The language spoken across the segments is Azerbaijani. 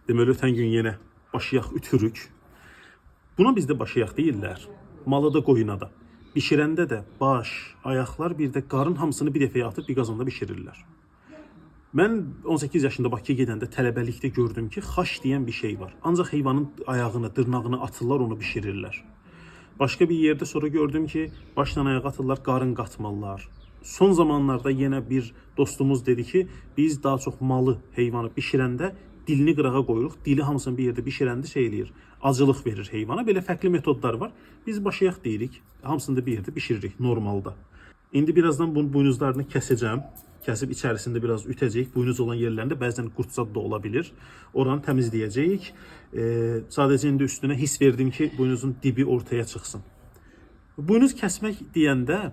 Deməli, ötən gün yenə başıyaq ütürük. Buna bizdə başıyaq deyirlər. Malıda, qoyuna da. Bişirəndə də baş, ayaqlar, bir də qarın hamısını bir dəfəyə atıb bir qazanda bişirirlər. Mən 18 yaşında Bakıya gedəndə tələbəlikdə gördüm ki, xaş deyən bir şey var. Ancaq heyvanın ayağını, dırnağını atırlar, onu bişirirlər. Başqa bir yerdə sonra gördüm ki, başdan ayağa atırlar, qarın qatmalılar. Son zamanlarda yenə bir dostumuz dedi ki, biz daha çox malı, heyvanı bişirəndə dilini qırağa qoyuruq. Dili hamısını bir yerdə bişirəndə şey eləyir, acılıq verir heyvana. Belə fərqli metodlar var. Biz başıyaq deyirik, hamısını da bir yerdə bişiririk normalda. İndi birazdan bunun buynuzlarını kəsəcəm. Kəsib içərisində biraz ütəcəyik. Buynuz olan yerlərində bəzən qurtsad da ola bilir. Oranı təmizləyəcəyik. Sadəcə indi üstünə hiss verdim ki, buynuzun dibi ortaya çıxsın. Buynuz kəsmək deyəndə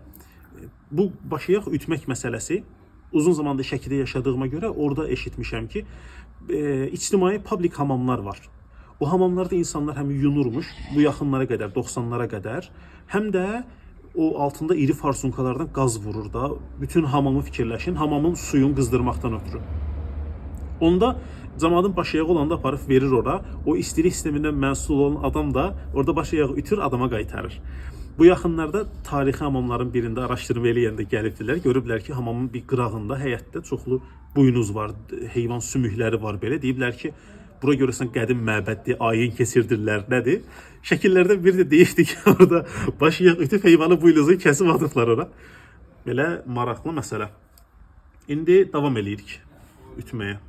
bu başıyaq ütmək məsələsi uzun zamanda Şəkidə yaşadığıma görə orada eşitmişəm ki, ictimai publik hamamlar var. O hamamlarda insanlar həm yunurmuş bu yaxınlara qədər, 90'lara qədər, həm də o altında iri farsunkalardan qaz vurur da. Bütün hamamı fikirləşin, hamamın suyunu qızdırmaqdan ötürü. Onda cəmaatın başıyağı olanda aparıb verir ora. O istilik sistemindən məsul olan adam da orada başıyağı ütür, adama qaytarır. Bu yaxınlarda tarixi hamamların birində araşdırma eləyəndə gəlibdilər. Görüblər ki, hamamın bir qırağında həyətdə çoxlu buynuz var, heyvan sümükləri var belə. Deyiblər ki, bura görəsən qədim məbəddir, ayin keçirdirlər, nədir? Şəkillərdən biri də deyibdi ki, orada başıyaq ütüb heyvanı buynuzu kəsib atıblar ora. Belə maraqlı məsələ. İndi davam eləyirik ütməyə.